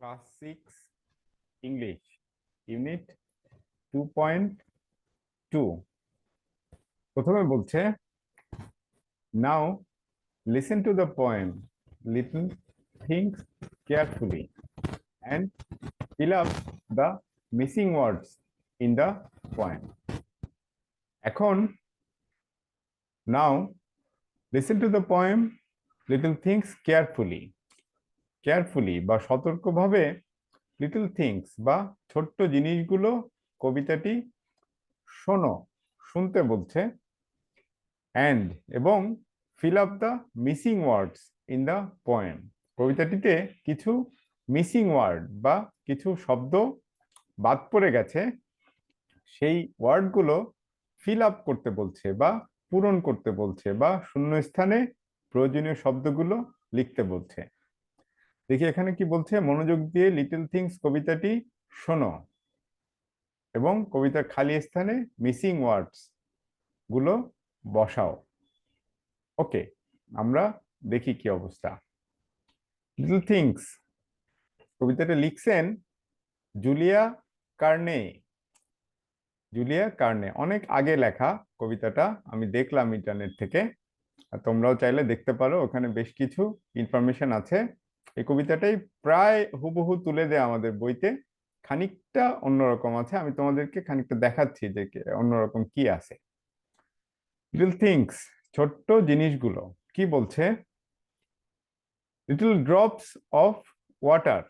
Class 6 English unit 2.2 প্রথমে বলছে নাও listen to the poem little things carefully and fill up the missing words in the poem. এখন now listen to the poem little things carefully বা সতর্কভাবে little things বা ছোট্ট জিনিসগুলো কবিতাটি শোনো শুনতে বলছে অ্যান্ড এবং fill up the missing words in the poem কবিতাটিতে কিছু মিসিং ওয়ার্ড বা কিছু শব্দ বাদ পড়ে গেছে সেই ওয়ার্ডগুলো ফিল আপ করতে বলছে বা পূরণ করতে বলছে বা শূন্যস্থানে প্রয়োজনীয় শব্দগুলো লিখতে বলছে। দেখি এখানে কি বলছে, মনোযোগ দিয়ে লিটল থিংস কবিতাটি শোনো এবং কবিতার খালি স্থানে মিসিং ওয়ার্ডস গুলো বসাও। ওকে, আমরা দেখি কি অবস্থা। লিটল থিংস কবিতাটা লিখছেন জুলিয়া কার্নে। অনেক আগে লেখা কবিতাটা, আমি দেখলাম ইন্টারনেট থেকে, আর তোমরাও চাইলে দেখতে পারো, ওখানে বেশ কিছু ইনফরমেশন আছে। এই কবিতাটাই প্রায় হুবহু তুলে দেয় আমাদের বইতে, খানিকটা অন্যরকম আছে। আমি তোমাদেরকে খানিকটা দেখাচ্ছি যে অন্যরকম কি আছে। লিটল থিংস ছোট্ট জিনিসগুলো কি বলছে, little drops of water,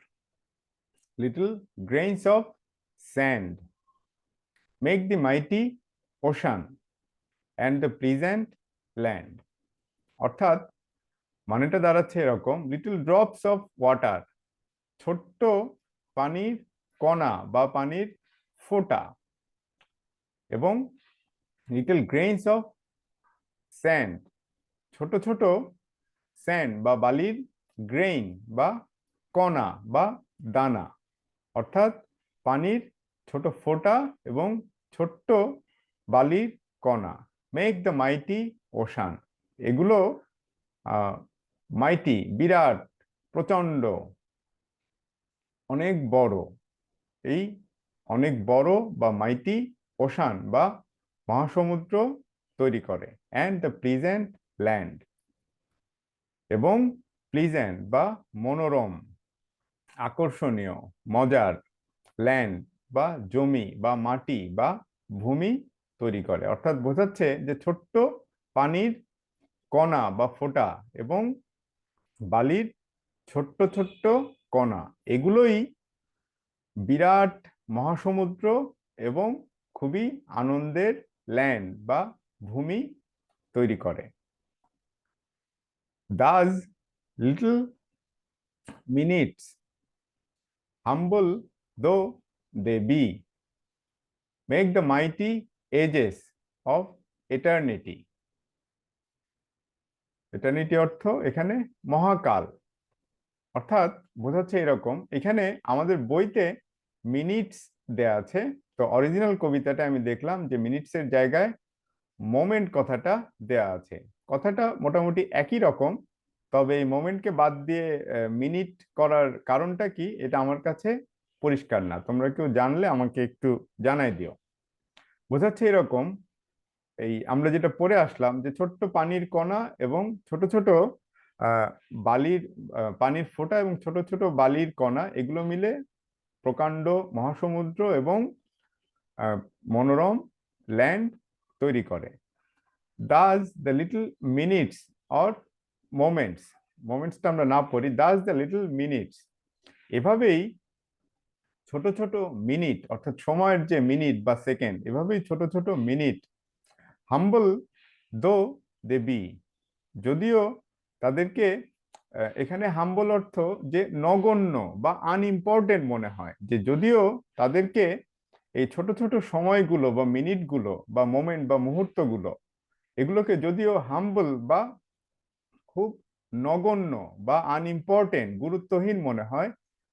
little grains of sand make the mighty ocean and the pleasant land. অর্থাৎ মানেটা দাঁড়াচ্ছে এরকম, লিটল ড্রপস অফ ওয়াটার ছোট্ট পানির কণা বা পানির ফোঁটা, এবং লিটল গ্রেইনস অফ স্যান্ড ছোট ছোট স্যান্ড বা বালির গ্রেইন বা কণা বা দানা, অর্থাৎ পানির ছোট ফোঁটা এবং ছোট্ট বালির কণা। মেক দ্য মাইটি ওশান, এগুলো মাইটি বিরাট, প্রচন্ড, অনেক বড়, এই অনেক বড় বা মাইটি ওশান বা মহাসমুদ্র তৈরি করে। অ্যান্ড দ্য প্লিজেন্ট ল্যান্ড, এবং প্লিজেন্ট বা মনোরম, আকর্ষণীয়, মজার ল্যান্ড বা জমি বা মাটি বা ভূমি তৈরি করে। অর্থাৎ বোঝাচ্ছে যে ছোট্ট পানির কণা বা ফোঁটা এবং বালির ছোট্ট ছোট্ট কণা, এগুলোই বিরাট মহাসমুদ্র এবং খুবই আনন্দের ল্যান্ড বা ভূমি তৈরি করে। Das little minutes humble though they be make the mighty ages of eternity. Eternity অর্থ এখানে মহাকাল, অর্থাৎ বোঝাচ্ছে এরকম, এখানে আমাদের বইতে মিনিটস দেয়া আছে, তো অরিজিনাল কবিতাটা আমি দেখলাম যে মিনিটসের জায়গায় মোমেন্ট কথাটা দেয়া আছে। কথাটা মোটামুটি একই রকম, তবে এই মোমেন্টকে বাদ দিয়ে মিনিট করার কারণটা কি, এটা আমার কাছে পরিষ্কার না। তোমরা কেউ জানলে আমাকে একটু জানাই দিও। বোঝাচ্ছে এরকম, এই আমরা যেটা পড়ে আসলাম যে ছোট্ট পানির কণা এবং ছোট ছোট বালির পানির ফোঁটা এবং ছোট ছোট বালির কণা, এগুলো মিলে প্রকাণ্ড মহাসমুদ্র এবং মনোরম ল্যান্ড তৈরি করে। Thus the little minutes or moments, মোমেন্টসটা আমরা না পড়ি, দাস দ্য লিটল মিনিটস, এভাবেই ছোট ছোট মিনিট, অর্থাৎ সময়ের যে মিনিট বা সেকেন্ড, এভাবেই ছোট ছোট minute humble though they B, যদিও তাদেরকে এখানে হাম্বল অর্থ যে নগণ্য বা আনইম্পর্টেন্ট মনে হয়, যে যদিও তাদেরকে এই ছোট ছোট সময়গুলো বা মিনিটগুলো বা মোমেন্ট বা মুহূর্তগুলো, এগুলোকে যদিও হাম্বল বা খুব নগণ্য বা আনইম্পর্টেন্ট গুরুত্বহীন মনে হয়,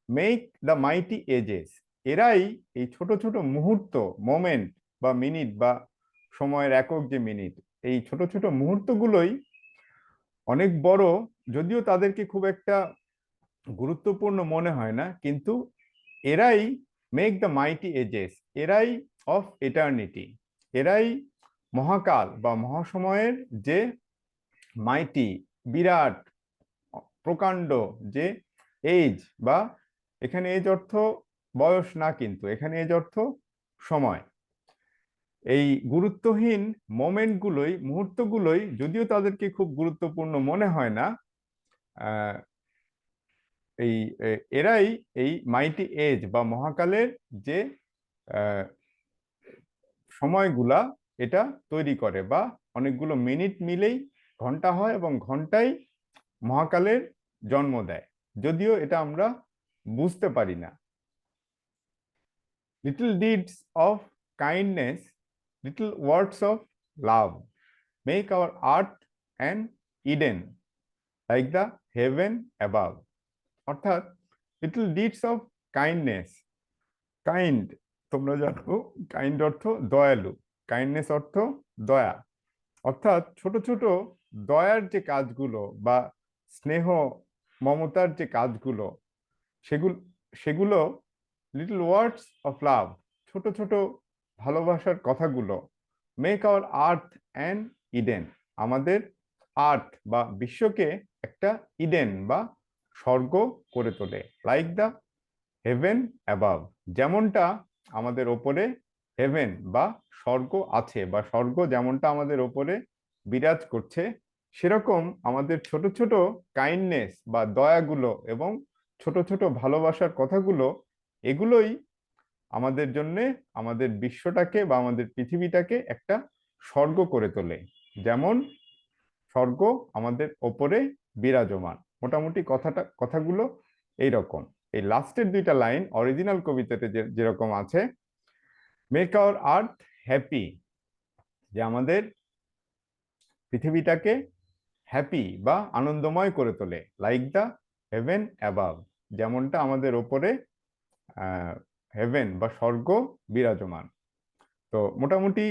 মেক দ্য মাইটি এজেস, এরাই এই ছোট ছোট মুহূর্ত, মোমেন্ট বা মিনিট বা সময়ের একক যে মিনিট, এই ছোট ছোট মুহূর্তগুলোই অনেক বড়, যদিও তাদেরকে খুব একটা গুরুত্বপূর্ণ মনে হয় না, কিন্তু এরাই মেক দ্য মাইটি এজেস, এরাই অফ এটার্নিটি, এরাই মহাকাল বা মহাসময়ের যে মাইটি, বিরাট, প্রকাণ্ড যে এজ, বা এখানে এজ অর্থ বয়স না, কিন্তু এখানে এজ অর্থ সময়। এই গুরুত্বহীন মোমেন্টগুলোই, মুহূর্তগুলোই, যদিও তাদেরকে খুব গুরুত্বপূর্ণ মনে হয় না, আহ, এই এরাই এই মাইটি এজ বা মহাকালের যে আহ, সময়গুলা এটা তৈরি করে, বা অনেকগুলো মিনিট মিলেই ঘন্টা হয় এবং ঘন্টাই মহাকালের জন্ম দেয়, যদিও এটা আমরা বুঝতে পারি না। Little deeds of kindness, little words of love make our earth and Eden like the heaven above. অর্থাৎ little deeds of kindness, kind তোমরা জানো কাইন্ড অর্থ দয়ালু, কাইন্ডনেস অর্থ দয়া, অর্থাৎ ছোট ছোট দয়ার যে কাজগুলো বা স্নেহ মমতার যে কাজগুলো, সেগুলো সেগুলো লিটল ওয়ার্ডস অফ লাভ, ছোট ছোট ভালোবাসার কথাগুলো make our earth and Eden, আমাদের আর্থ বা বিশ্বকে একটা ইডেন বা স্বর্গ করে তোলে, লাইক দ্য হেভেন অ্যাবাভ, যেমনটা আমাদের ওপরে হেভেন বা স্বর্গ আছে, বা স্বর্গ যেমনটা আমাদের ওপরে বিরাজ করছে, সেরকম আমাদের ছোট ছোট কাইন্ডনেস বা দয়াগুলো এবং ছোট ছোট ভালোবাসার কথাগুলো, এগুলোই আমাদের জন্যে আমাদের বিশ্বটাকে বা আমাদের পৃথিবীটাকে একটা স্বর্গ করে তোলে, যেমন স্বর্গ আমাদের ওপরে বিরাজমান। মোটামুটি কথাগুলো এইরকম। এই লাস্টের দুইটা লাইন অরিজিনাল কবিতাতে যেরকম আছে, মেক আওয়ার আর্থ হ্যাপি, যে আমাদের পৃথিবীটাকে হ্যাপি বা আনন্দময় করে তোলে, লাইক দ্য হেভেন অ্যাবাভ, যেমনটা আমাদের ওপরে হেভেন বা স্বর্গ বিরাজমান। তো মোটামুটি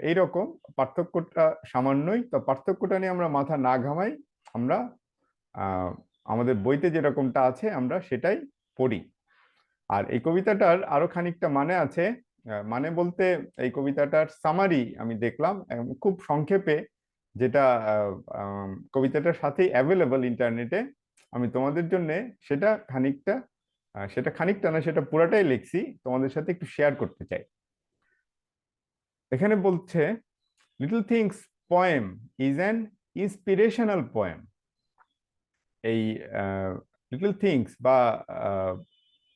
এইরকম, পার্থক্যটা সামান্যই। তো পার্থক্যটা নিয়ে আমরা মাথা না ঘামাই, আমরা আমাদের বইতে যেরকমটা আছে আমরা সেটাই পড়ি। আর এই কবিতাটার আরো খানিকটা মানে আছে, মানে বলতে এই কবিতাটার সামারি আমি দেখলাম খুব সংক্ষেপে, যেটা কবিতাটার সাথেই অ্যাভেলেবল ইন্টারনেটে। আমি তোমাদের জন্য সেটা খানিকটা, সেটা খানিকটা না, সেটা পুরাটাই লিখছি, তোমাদের সাথে একটু শেয়ার করতে চাই। এখানে বলছে, little things poem is an inspirational poem. এই লিটল থিংস বা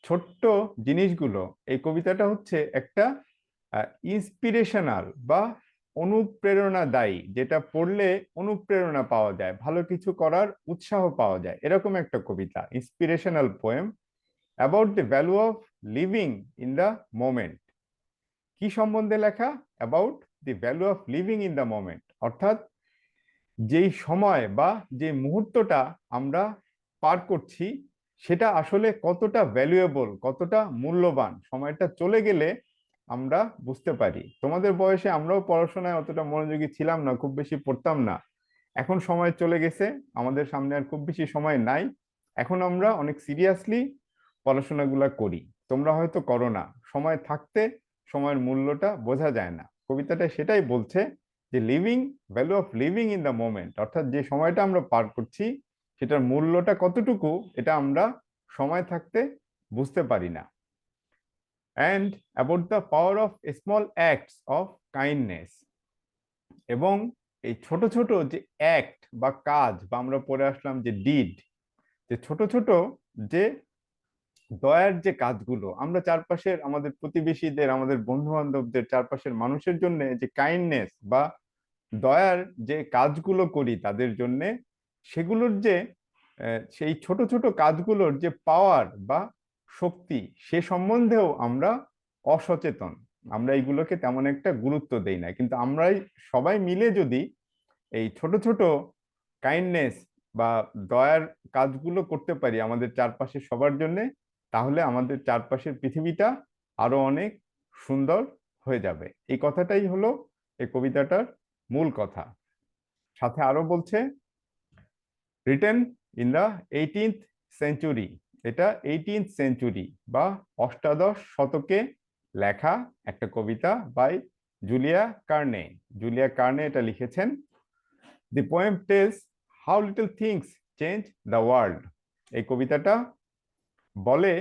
ছোট্ট জিনিসগুলো, এই কবিতাটা হচ্ছে একটা ইন্সপিরেশনাল বা অনুপ্রেরণাদায়ী, যেটা পড়লে অনুপ্রেরণা পাওয়া যায়, ভালো কিছু করার উৎসাহ পাওয়া যায়, এরকম একটা কবিতা, inspirational poem about the value of living in the moment. কি সম্বন্ধে লেখা? About the value of living in the moment, অর্থাৎ যেই সময় বা যে মুহূর্তটা আমরা পার করছি, সেটা আসলে কতটা ভ্যালুয়েবল, কতটা মূল্যবান। সময়টা চলে গেলে আমরা বুঝতে পারি। তোমাদের বয়সে আমরাও পড়াশোনায় অতটা মনোযোগী ছিলাম না, খুব বেশি পড়তাম না। এখন সময় চলে গেছে, আমাদের সামনে আর খুব বেশি সময় নাই। এখন আমরা অনেক সিরিয়াসলি পড়াশোনাগুলা করি, তোমরা হয়তো করো না। সময় থাকতে সময়ের মূল্যটা বোঝা যায় না। কবিতাটা সেটাই বলছে যে living, value of living in the moment, অর্থাৎ যে সময়টা আমরা পার করছি সেটার মূল্যটা কতটুকু, এটা আমরা সময় থাকতে বুঝতে পারি না। And about the power of small acts of kindness, এবং এই ছোট ছোট যে অ্যাক্ট বা কাজ, বা আমরা পড়ে আসলাম যে ডিড, যে ছোট ছোট যে দয়ার যে কাজগুলো আমরা চারপাশের আমাদের প্রতিবেশীদের, আমাদের বন্ধু বান্ধবদের, চারপাশের মানুষের জন্য যে কাইন্ডনেস বা দয়ার যে কাজগুলো করি তাদের জন্য, সেগুলোর যে সেই ছোট ছোট কাজগুলোর যে পাওয়ার বা শক্তি, সে সম্বন্ধেও আমরা অসচেতন। আমরা এইগুলোকে তেমন একটা গুরুত্ব দেই না, কিন্তু আমরাই সবাই মিলে যদি এই ছোট ছোট কাইন্ডনেস বা দয়ার কাজগুলো করতে পারি আমাদের চারপাশে সবার জন্য, তাহলে আমাদের চারপাশের পৃথিবীটা আরো অনেক সুন্দর হয়ে যাবে। এই কথাটাই হলো এই কবিতাটার মূল কথা। সাথে আরো বলছে, written in the 18th century এটা 18th সেঞ্চুরি বা অষ্টাদশ শতকে লেখা একটা কবিতা by Julia Carney. Julia Carney এটা লিখেছেন। The poem tells how little things change the world. এই কবিতাটা বলে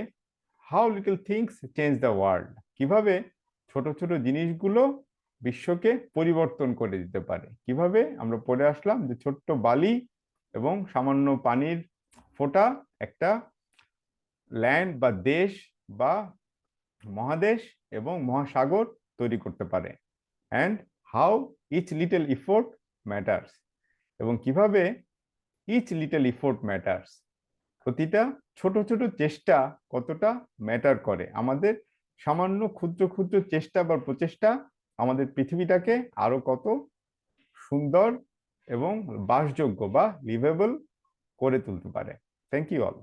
how little things change the world, কিভাবে ছোট ছোট জিনিসগুলো বিশ্বকে পরিবর্তন করে দিতে পারে। কিভাবে আমরা পড়ে আসলাম যে ছোট্ট বালি এবং সামান্য পানির ফোঁটা একটা ল্যান্ড বা দেশ বা মহাদেশ এবং মহাসাগর তৈরি করতে পারে। And how each little effort matters, এবং কিভাবে ইচ লিটল ইফোর্ট ম্যাটার্স, প্রতিটা ছোট ছোট চেষ্টা কতটা ম্যাটার করে। আমাদের সামান্য ক্ষুদ্র ক্ষুদ্র চেষ্টা বা প্রচেষ্টা আমাদের পৃথিবীটাকে আরো কত সুন্দর এবং বাসযোগ্য বা লিভেবল করে তুলতে পারে। Thank you all.